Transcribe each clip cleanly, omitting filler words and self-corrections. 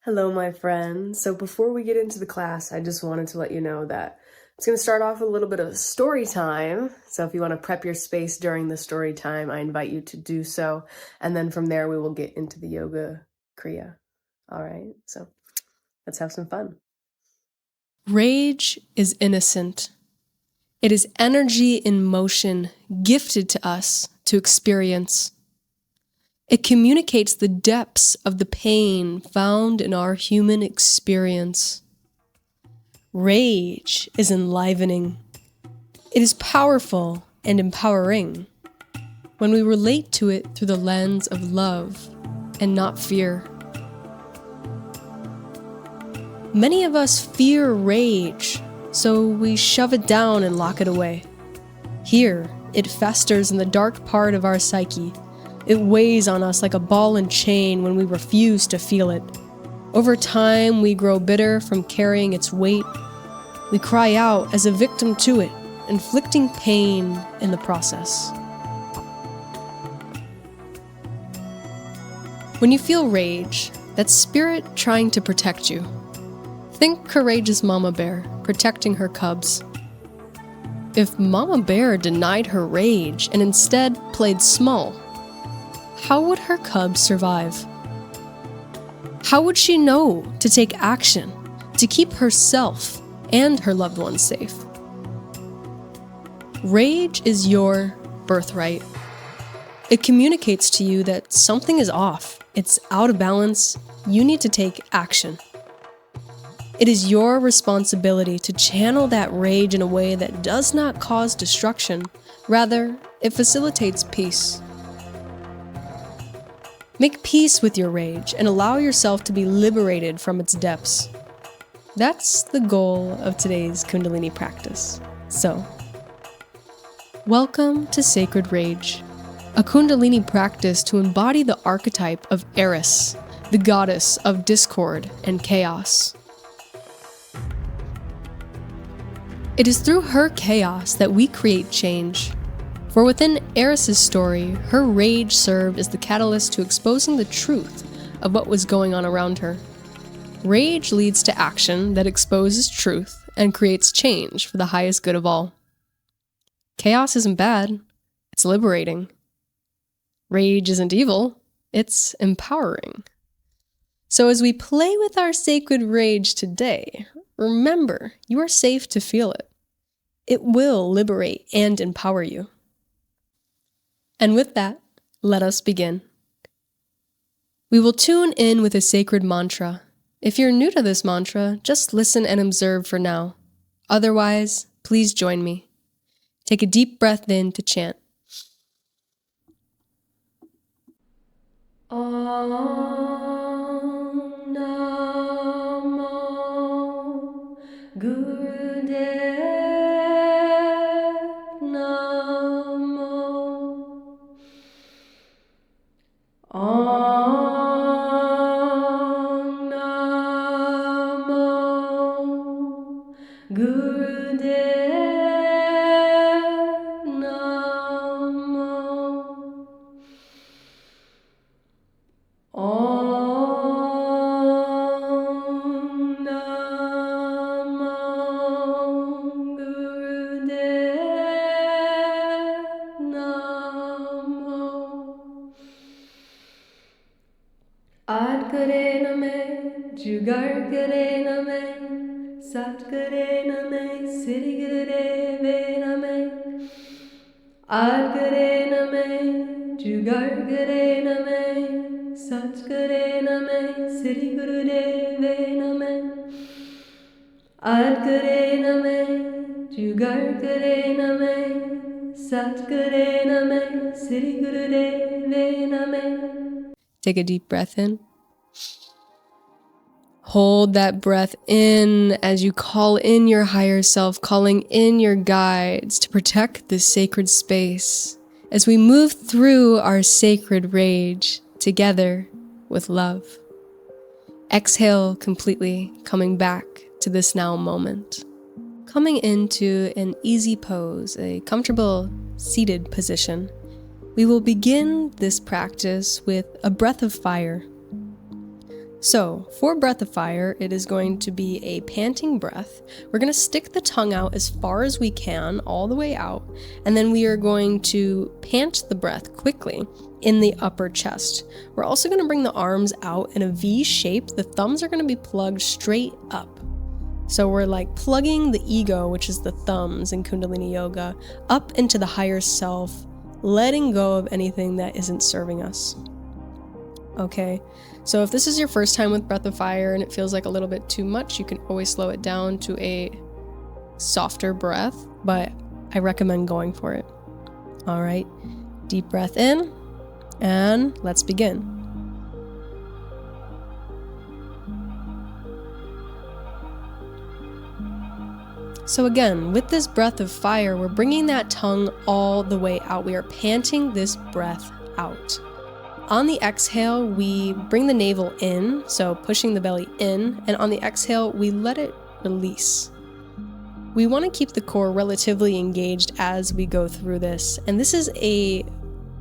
Hello, my friend. So before we get into the class, I just wanted to let you know that it's going to start off with a little bit of story time. So if you want to prep your space during the story time, I invite you to do so. And then from there, we will get into the yoga kriya. All right, so let's have some fun. Rage is innocent. It is energy in motion gifted to us to experience. It communicates the depths of the pain found in our human experience. Rage is enlivening. It is powerful and empowering when we relate to it through the lens of love and not fear. Many of us fear rage, so we shove it down and lock it away. Here, it festers in the dark part of our psyche. It weighs on us like a ball and chain when we refuse to feel it. Over time, we grow bitter from carrying its weight. We cry out as a victim to it, inflicting pain in the process. When you feel rage, that's spirit trying to protect you. Think courageous mama bear protecting her cubs. If mama bear denied her rage and instead played small, how would her cubs survive? How would she know to take action to keep herself and her loved ones safe? Rage is your birthright. It communicates to you that something is off, it's out of balance, you need to take action. It is your responsibility to channel that rage in a way that does not cause destruction. Rather, it facilitates peace. Make peace with your rage and allow yourself to be liberated from its depths. That's the goal of today's kundalini practice. So, welcome to Sacred Rage, a kundalini practice to embody the archetype of ERIS, the goddess of discord and chaos. It is through her chaos that we create change. For within Eris's story, her rage served as the catalyst to exposing the truth of what was going on around her. Rage leads to action that exposes truth and creates change for the highest good of all. Chaos isn't bad, it's liberating. Rage isn't evil, it's empowering. So as we play with our sacred rage today, remember, you are safe to feel it. It will liberate and empower you. And with that, let us begin. We will tune in with a sacred mantra. If you're new to this mantra, just listen and observe for now. Otherwise, please join me. Take a deep breath in to chant. Om Namo Gurudev Namo. Om Namo Gurudev Namo. Om Namo Gurudev Namo. Aad kare na main, jugar kare na main, sat kare na main, siri kare na main. Aad kare na main, jugar kare na main, sat kare na main, siri kare na main. Aad kare na main, jugar kare na main, sat kare na main, siri kare na main. Take a deep breath in. Hold that breath in as you call in your higher self, calling in your guides to protect this sacred space as we move through our sacred rage together with love. Exhale completely, coming back to this now moment. Coming into an easy pose, a comfortable seated position, we will begin this practice with a breath of fire. So, for breath of fire, it is going to be a panting breath. We're going to stick the tongue out as far as we can, all the way out, and then we are going to pant the breath quickly in the upper chest. We're also going to bring the arms out in a V shape. The thumbs are going to be plugged straight up. So we're like plugging the ego, which is the thumbs in Kundalini Yoga, up into the higher self, letting go of anything that isn't serving us. Okay, so if this is your first time with breath of fire and it feels like a little bit too much, you can always slow it down to a softer breath, but I recommend going for it. All right, deep breath in, and let's begin. So again, with this breath of fire, we're bringing that tongue all the way out. We are panting this breath out. On the exhale, we bring the navel in, so pushing the belly in, and on the exhale, we let it release. We want to keep the core relatively engaged as we go through this, and this is a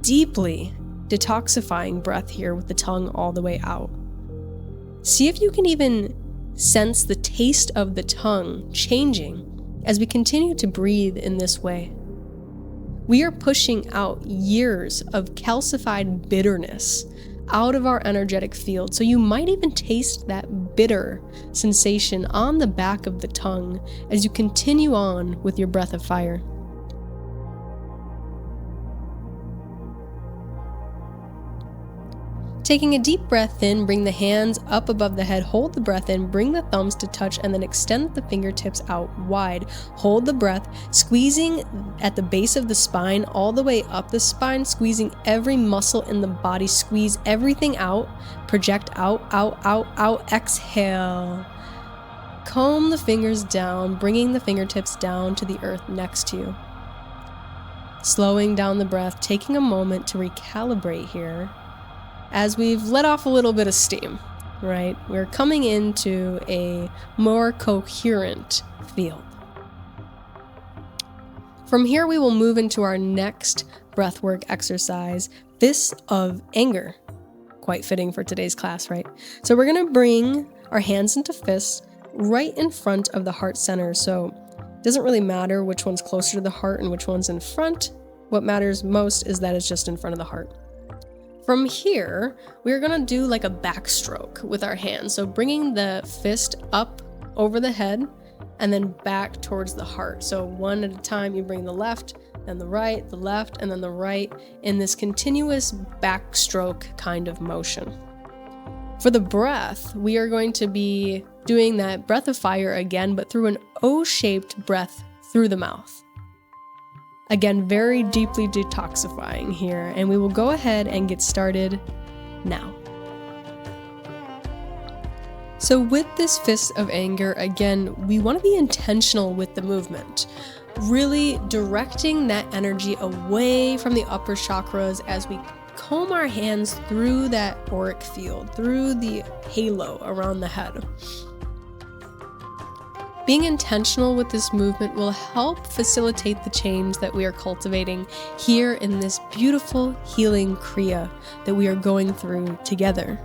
deeply detoxifying breath here with the tongue all the way out. See if you can even sense the taste of the tongue changing as we continue to breathe in this way. We are pushing out years of calcified bitterness out of our energetic field, so you might even taste that bitter sensation on the back of the tongue as you continue on with your breath of fire. Taking a deep breath in, bring the hands up above the head, hold the breath in, bring the thumbs to touch, and then extend the fingertips out wide. Hold the breath, squeezing at the base of the spine, all the way up the spine, squeezing every muscle in the body, squeeze everything out, project out, out, out, out, exhale. Comb the fingers down, bringing the fingertips down to the earth next to you. Slowing down the breath, taking a moment to recalibrate here. As we've let off a little bit of steam, right? We're coming into a more coherent field. From here, we will move into our next breathwork exercise, Fists of Anger. Quite fitting for today's class, right? So we're gonna bring our hands into fists right in front of the heart center. So it doesn't really matter which one's closer to the heart and which one's in front. What matters most is that it's just in front of the heart. From here, we're gonna do like a backstroke with our hands. So bringing the fist up over the head and then back towards the heart. So one at a time, you bring the left, then the right, the left, and then the right in this continuous backstroke kind of motion. For the breath, we are going to be doing that breath of fire again, but through an O-shaped breath through the mouth. Again, very deeply detoxifying here, and we will go ahead and get started now. So with this fist of anger, again, we want to be intentional with the movement, really directing that energy away from the upper chakras as we comb our hands through that auric field, through the halo around the head. Being intentional with this movement will help facilitate the change that we are cultivating here in this beautiful healing Kriya that we are going through together.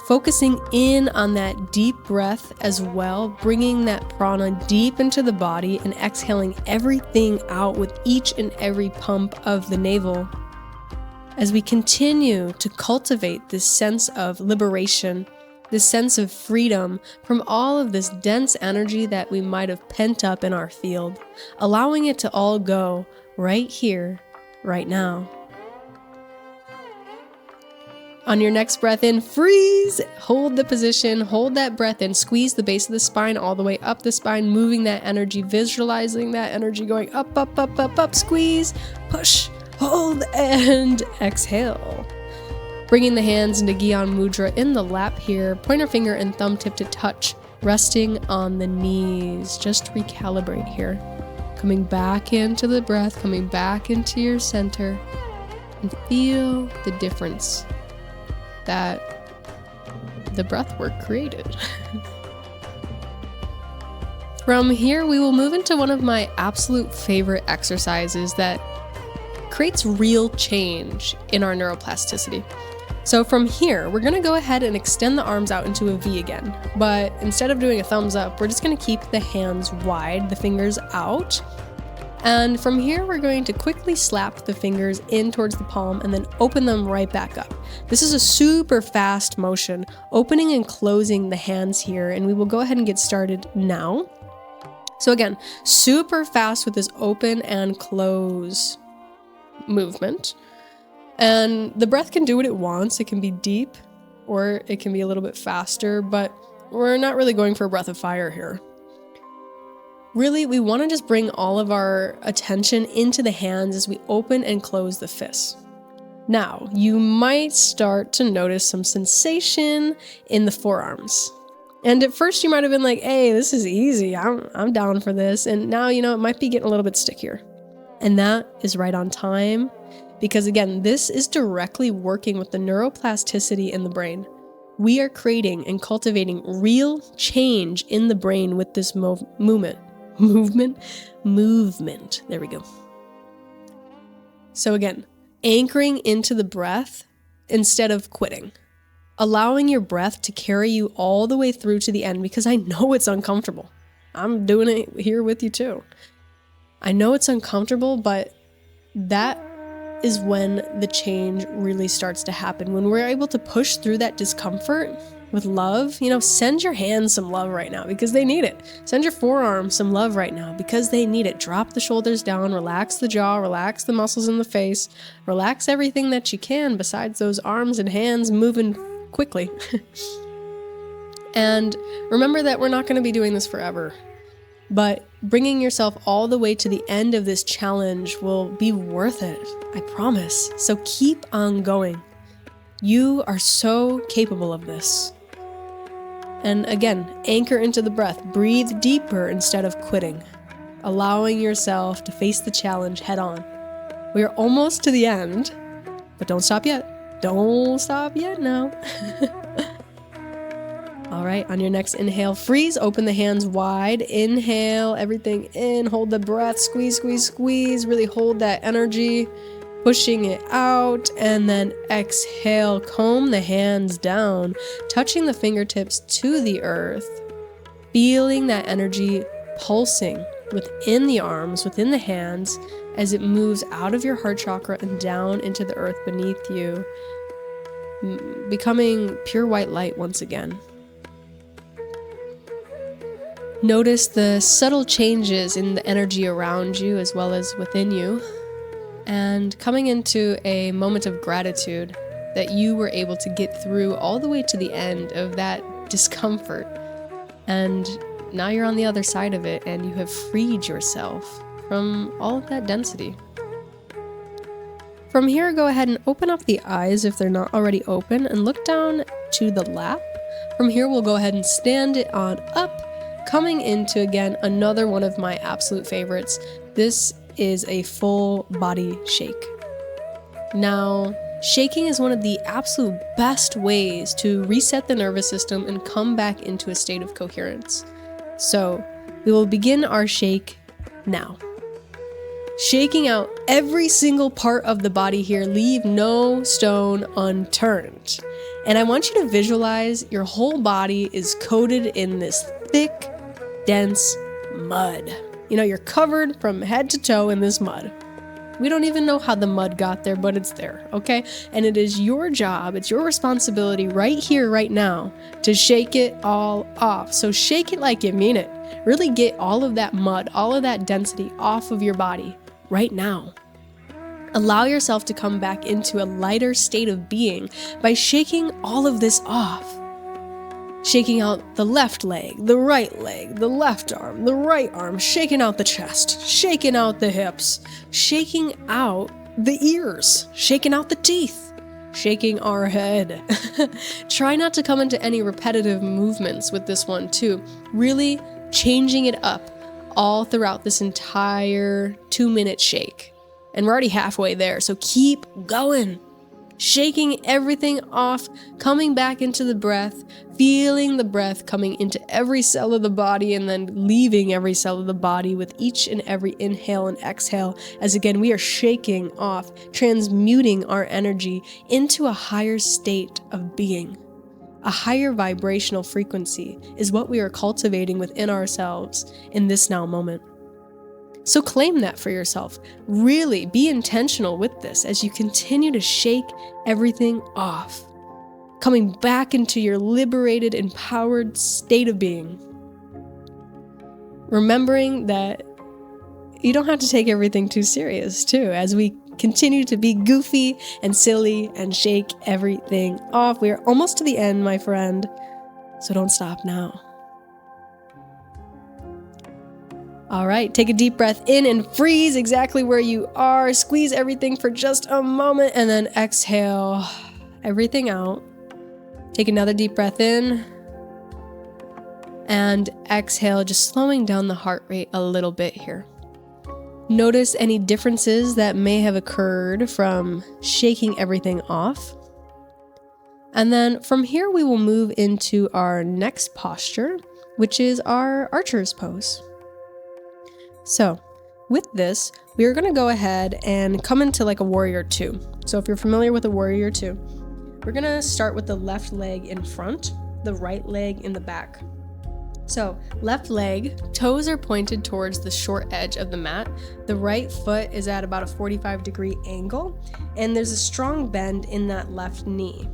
Focusing in on that deep breath as well, bringing that prana deep into the body and exhaling everything out with each and every pump of the navel. As we continue to cultivate this sense of liberation, this sense of freedom from all of this dense energy that we might have pent up in our field, allowing it to all go right here, right now. On your next breath in, freeze, hold the position, hold that breath in, squeeze the base of the spine all the way up the spine, moving that energy, visualizing that energy going up, up, up, up, up, squeeze, push, hold, and exhale. Bringing the hands into Gyan Mudra in the lap here, pointer finger and thumb tip to touch, resting on the knees. Just recalibrate here. Coming back into the breath, coming back into your center, and feel the difference that the breath work created. From here, we will move into one of my absolute favorite exercises that creates real change in our neuroplasticity. So from here, we're gonna go ahead and extend the arms out into a V again. But instead of doing a thumbs up, we're just gonna keep the hands wide, the fingers out. And from here, we're going to quickly slap the fingers in towards the palm and then open them right back up. This is a super fast motion, opening and closing the hands here, and we will go ahead and get started now. So again, super fast with this open and close movement. And the breath can do what it wants. It can be deep or it can be a little bit faster, but we're not really going for a breath of fire here. Really, we want to just bring all of our attention into the hands as we open and close the fists. Now, you might start to notice some sensation in the forearms. And at first you might have been like, hey, this is easy. I'm down for this. And now, it might be getting a little bit stickier. And that is right on time. Because again, this is directly working with the neuroplasticity in the brain. We are creating and cultivating real change in the brain with this movement. There we go. So again, anchoring into the breath instead of quitting. Allowing your breath to carry you all the way through to the end, because I know it's uncomfortable. I'm doing it here with you too. I know it's uncomfortable, but that is when the change really starts to happen. When we're able to push through that discomfort with love, send your hands some love right now because they need it. Send your forearms some love right now because they need it. Drop the shoulders down, relax the jaw, relax the muscles in the face, relax everything that you can besides those arms and hands moving quickly. And remember that we're not going to be doing this forever, but bringing yourself all the way to the end of this challenge will be worth it. I promise. So keep on going. You are so capable of this. And again, anchor into the breath. Breathe deeper instead of quitting, allowing yourself to face the challenge head on. We are almost to the end, but don't stop yet. Don't stop yet now. All right, on your next inhale, freeze, open the hands wide. Inhale, everything in, hold the breath, squeeze, squeeze, squeeze. Really hold that energy, pushing it out, and then exhale, comb the hands down, touching the fingertips to the earth, feeling that energy pulsing within the arms, within the hands, as it moves out of your heart chakra and down into the earth beneath you, becoming pure white light once again. Notice the subtle changes in the energy around you as well as within you, and coming into a moment of gratitude that you were able to get through all the way to the end of that discomfort. And now you're on the other side of it and you have freed yourself from all of that density. From here, go ahead and open up the eyes if they're not already open and look down to the lap. From here, we'll go ahead and stand it on up, coming into, again, another one of my absolute favorites. This is a full body shake. Now, shaking is one of the absolute best ways to reset the nervous system and come back into a state of coherence. So, we will begin our shake now. Shaking out every single part of the body here, leave no stone unturned. And I want you to visualize your whole body is coated in this thick, dense mud. You're covered from head to toe in this mud. We don't even know how the mud got there, but it's there, okay? And it is your job, it's your responsibility right here, right now, to shake it all off. So shake it like you mean it. Really get all of that mud, all of that density off of your body right now. Allow yourself to come back into a lighter state of being by shaking all of this off. Shaking out the left leg, the left arm, the right arm, shaking out the chest, shaking out the hips, shaking out the ears, shaking out the teeth, shaking our head. Try not to come into any repetitive movements with this one too. Really changing it up all throughout this entire 2-minute shake. And we're already halfway there, so keep going. shaking everything off, coming back into the breath, feeling the breath coming into every cell of the body and then leaving every cell of the body with each and every inhale and exhale, as again we are shaking off, transmuting our energy into a higher state of being. A higher vibrational frequency is what we are cultivating within ourselves in this now moment. So claim that for yourself. Really be intentional with this as you continue to shake everything off, coming back into your liberated, empowered state of being. Remembering that you don't have to take everything too serious, too, as we continue to be goofy and silly and shake everything off. We are almost to the end, my friend, so don't stop now. All right, take a deep breath in and freeze exactly where you are. Squeeze everything for just a moment and then exhale everything out. Take another deep breath in and exhale, just slowing down the heart rate a little bit here. Notice any differences that may have occurred from shaking everything off. And then from here, we will move into our next posture, which is our archer's pose. So with this, we are going to go ahead and come into like a warrior two. So if you're familiar with a warrior two, we're going to start with the left leg in front, the right leg in the back. So left leg, toes are pointed towards the short edge of the mat. The right foot is at about a 45-degree angle, and there's a strong bend in that left knee.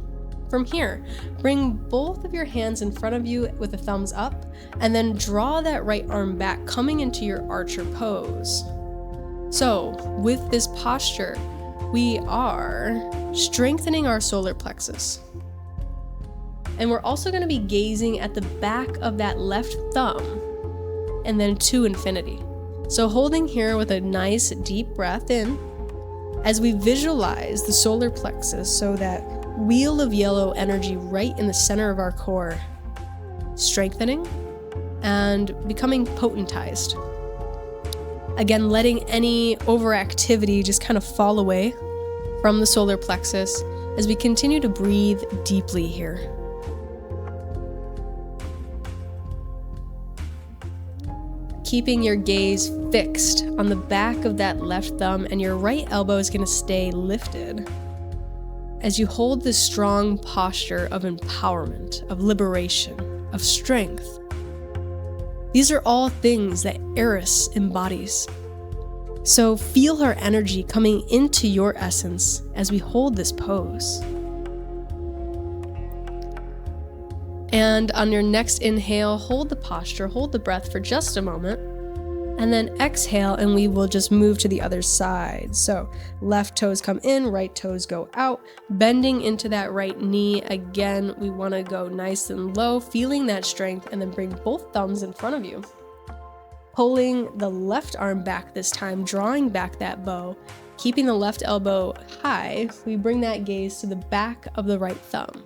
From here, bring both of your hands in front of you with a thumbs up, and then draw that right arm back, coming into your archer pose. So with this posture, we are strengthening our solar plexus. And we're also going to be gazing at the back of that left thumb and then to infinity. So holding here with a nice deep breath in as we visualize the solar plexus, so that wheel of yellow energy right in the center of our core, strengthening and becoming potentized. Again, letting any overactivity just kind of fall away from the solar plexus as we continue to breathe deeply here. Keeping your gaze fixed on the back of that left thumb, and your right elbow is going to stay lifted as you hold this strong posture of empowerment, of liberation, of strength. These are all things that ERIS embodies. So feel her energy coming into your essence as we hold this pose. And on your next inhale, hold the posture, hold the breath for just a moment, and then exhale, and we will just move to the other side. So left toes come in, right toes go out, bending into that right knee. Again, we want to go nice and low, feeling that strength, and then bring both thumbs in front of you. Pulling the left arm back this time, drawing back that bow, keeping the left elbow high, we bring that gaze to the back of the right thumb.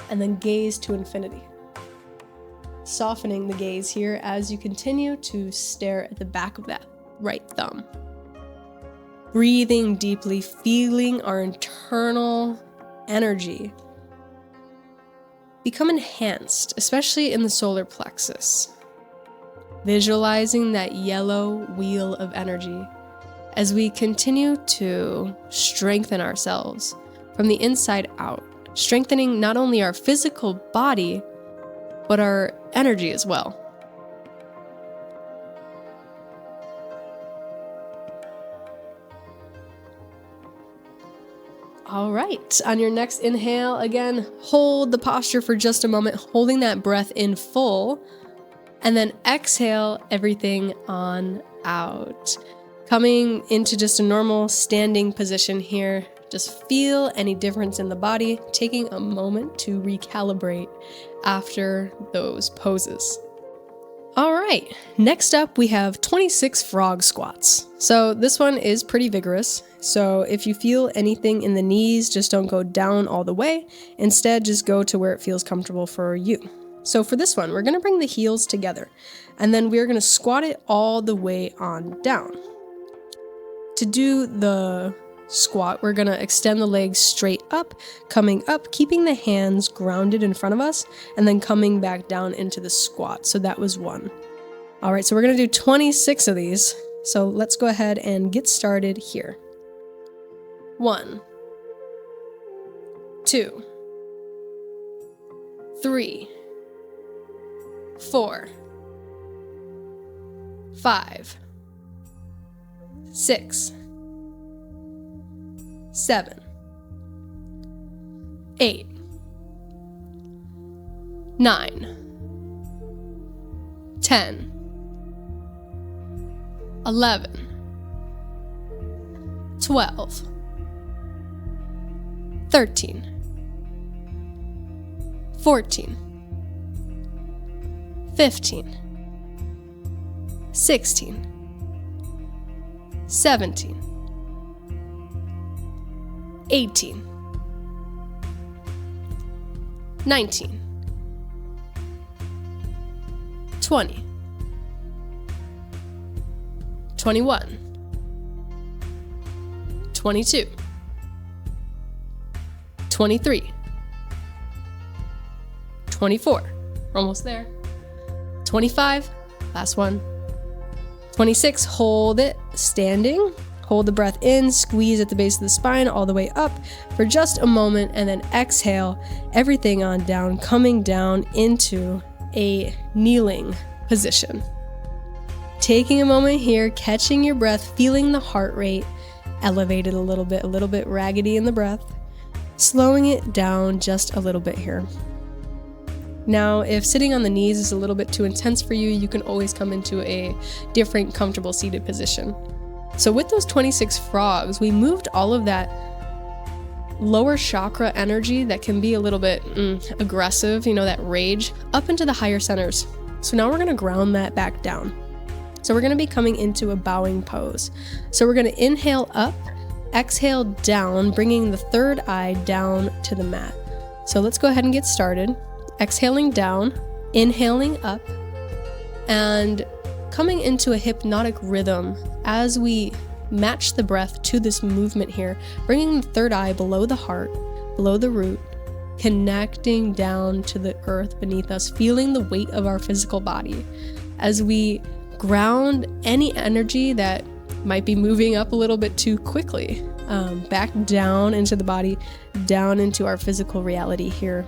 And then gaze to infinity. Softening the gaze here as you continue to stare at the back of that right thumb. Breathing deeply, feeling our internal energy become enhanced, especially in the solar plexus. Visualizing that yellow wheel of energy as we continue to strengthen ourselves from the inside out. Strengthening not only our physical body, but our energy as well. All right, on your next inhale, again, hold the posture for just a moment, holding that breath in full, and then exhale everything on out. Coming into just a normal standing position here. Just feel any difference in the body, taking a moment to recalibrate after those poses. All right, next up we have 26 frog squats. So this one is pretty vigorous. So if you feel anything in the knees, just don't go down all the way. Instead, just go to where it feels comfortable for you. So for this one, we're gonna bring the heels together, and then we're gonna squat it all the way on down. To do the squat. We're going to extend the legs straight up, coming up, keeping the hands grounded in front of us, and then coming back down into the squat. So that was 1. All right, so we're going to do 26 of these. So let's go ahead and get started here. 1, 2, 3, 4, 5, 6, 7, 8, 9, 10, 11, 12, 13, 14, 15, 16, 17, 18, 19, 20, 21, 22, 23, 24, we're almost there, 25, last one, 26, hold it, standing, hold the breath in, squeeze at the base of the spine all the way up for just a moment, and then exhale everything on down, coming down into a kneeling position. Taking a moment here, catching your breath, feeling the heart rate elevated a little bit raggedy in the breath, slowing it down just a little bit here. Now, if sitting on the knees is a little bit too intense for you, you can always come into a different comfortable seated position. So with those 26 frogs, we moved all of that lower chakra energy that can be a little bit aggressive, that rage, up into the higher centers. So now we're going to ground that back down. So we're going to be coming into a bowing pose. So we're going to inhale up, exhale down, bringing the third eye down to the mat. So let's go ahead and get started. Exhaling down, inhaling up, and coming into a hypnotic rhythm as we match the breath to this movement here, bringing the third eye below the heart, below the root, connecting down to the earth beneath us, feeling the weight of our physical body as we ground any energy that might be moving up a little bit too quickly, back down into the body, down into our physical reality here.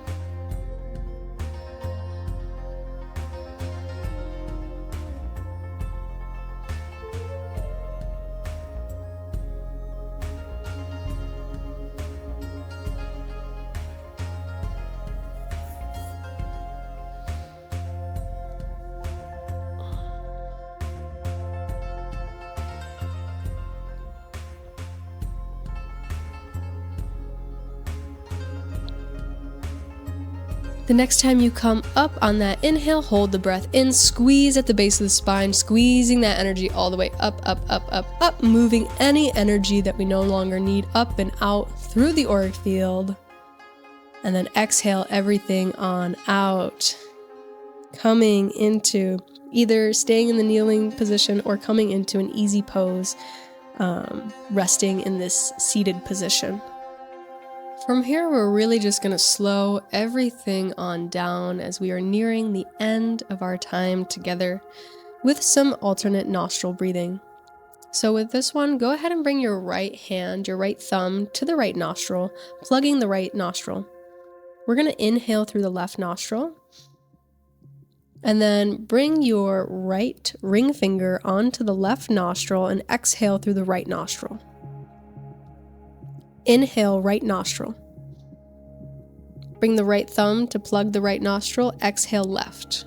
The next time you come up on that inhale, hold the breath in, squeeze at the base of the spine, squeezing that energy all the way up, up, up, up, up, moving any energy that we no longer need up and out through the auric field. And then exhale everything on out, coming into either staying in the kneeling position or coming into an easy pose, resting in this seated position. From here, we're really just going to slow everything on down as we are nearing the end of our time together with some alternate nostril breathing. So with this one, go ahead and bring your right hand, your right thumb to the right nostril, plugging the right nostril. We're going to inhale through the left nostril and then bring your right ring finger onto the left nostril and exhale through the right nostril. Inhale, right nostril. Bring the right thumb to plug the right nostril. Exhale, left.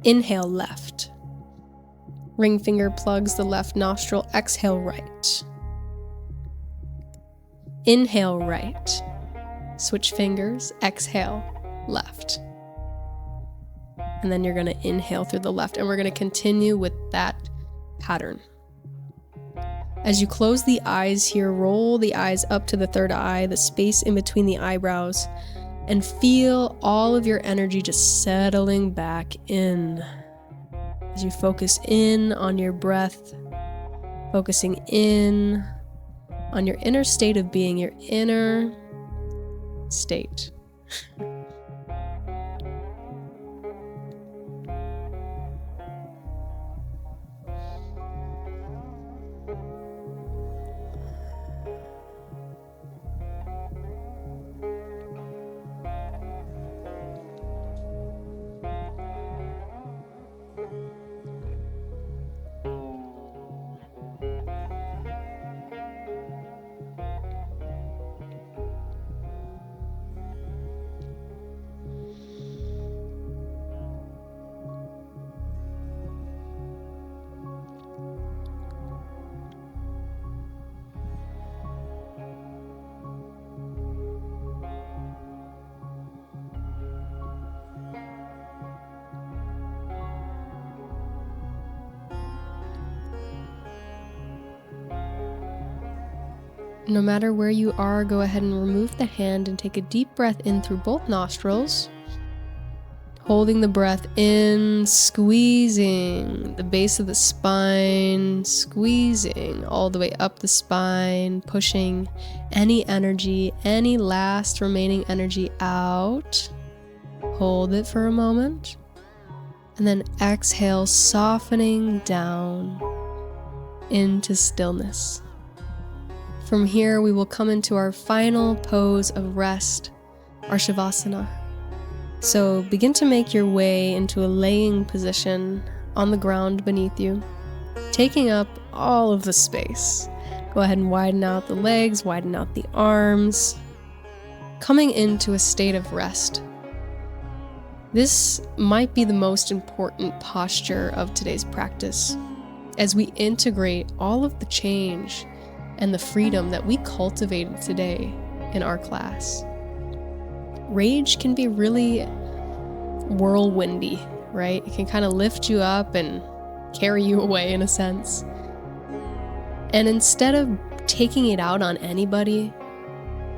Inhale, left. Ring finger plugs the left nostril. Exhale, right. Inhale, right. Switch fingers. Exhale, left. And then you're going to inhale through the left. And we're going to continue with that pattern. As you close the eyes here, roll the eyes up to the third eye, the space in between the eyebrows, and feel all of your energy just settling back in. As you focus in on your breath, focusing in on your inner state of being, your inner state. No matter where you are, go ahead and remove the hand and take a deep breath in through both nostrils. Holding the breath in, squeezing the base of the spine, squeezing all the way up the spine, pushing any energy, any last remaining energy out. Hold it for a moment. And then exhale, softening down into stillness. From here, we will come into our final pose of rest, our Shavasana. So begin to make your way into a laying position on the ground beneath you, taking up all of the space. Go ahead and widen out the legs, widen out the arms, coming into a state of rest. This might be the most important posture of today's practice, as we integrate all of the change and the freedom that we cultivated today in our class. Rage can be really whirlwindy, right? It can kind of lift you up and carry you away in a sense. And instead of taking it out on anybody,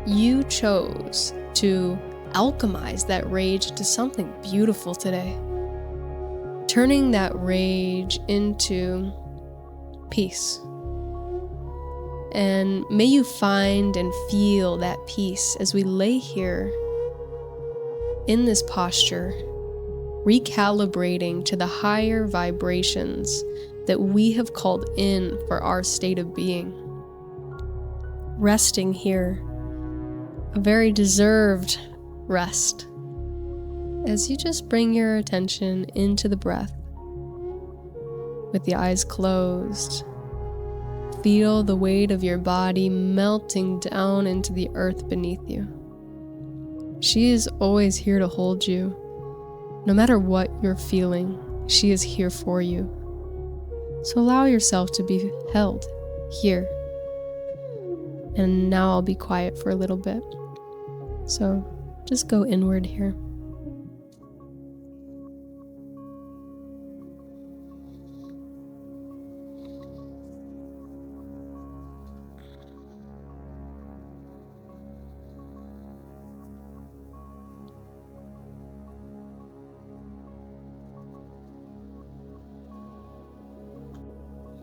you chose to alchemize that rage into something beautiful today. Turning that rage into peace. And may you find and feel that peace as we lay here in this posture, recalibrating to the higher vibrations that we have called in for our state of being. Resting here, a very deserved rest, as you just bring your attention into the breath with the eyes closed. Feel the weight of your body melting down into the earth beneath you. She is always here to hold you. No matter what you're feeling, she is here for you. So allow yourself to be held here. And now I'll be quiet for a little bit. So just go inward here.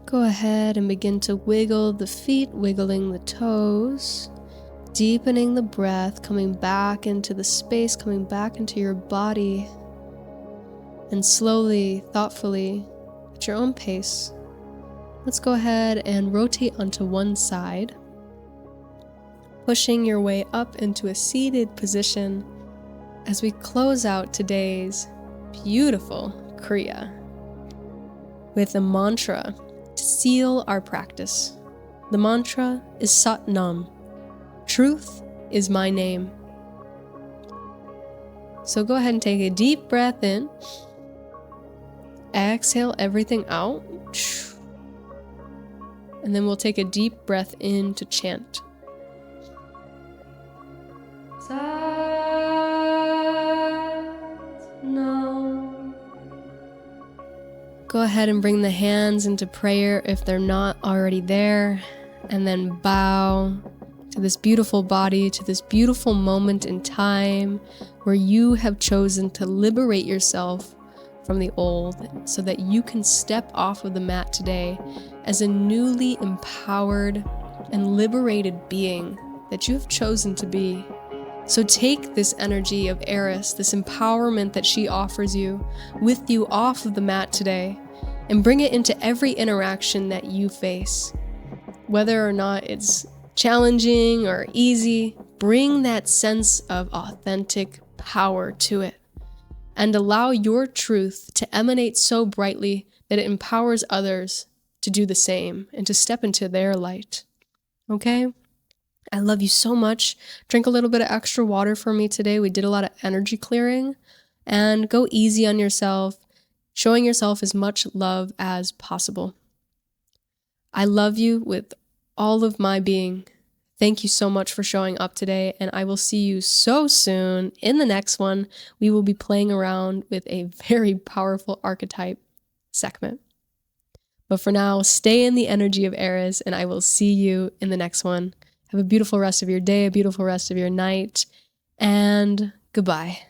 Go ahead and begin to wiggle the feet, wiggling the toes, deepening the breath, coming back into the space, coming back into your body, and slowly, thoughtfully, at your own pace, let's go ahead and rotate onto one side, pushing your way up into a seated position as we close out today's beautiful Kriya with a mantra to seal our practice. The mantra is Sat Nam. Truth is my name. So go ahead and take a deep breath in. Exhale everything out. And then we'll take a deep breath in to chant. Sat Nam. Go ahead and bring the hands into prayer if they're not already there, and then bow to this beautiful body, to this beautiful moment in time where you have chosen to liberate yourself from the old so that you can step off of the mat today as a newly empowered and liberated being that you have chosen to be. So take this energy of ERIS, this empowerment that she offers you, with you off of the mat today, and bring it into every interaction that you face. Whether or not it's challenging or easy, bring that sense of authentic power to it, and allow your truth to emanate so brightly that it empowers others to do the same and to step into their light. Okay? I love you so much. Drink a little bit of extra water for me today. We did a lot of energy clearing. And go easy on yourself, showing yourself as much love as possible. I love you with all of my being. Thank you so much for showing up today, and I will see you so soon in the next one. We will be playing around with a very powerful archetype segment. But for now, stay in the energy of ERIS, and I will see you in the next one. Have a beautiful rest of your day, a beautiful rest of your night, and goodbye.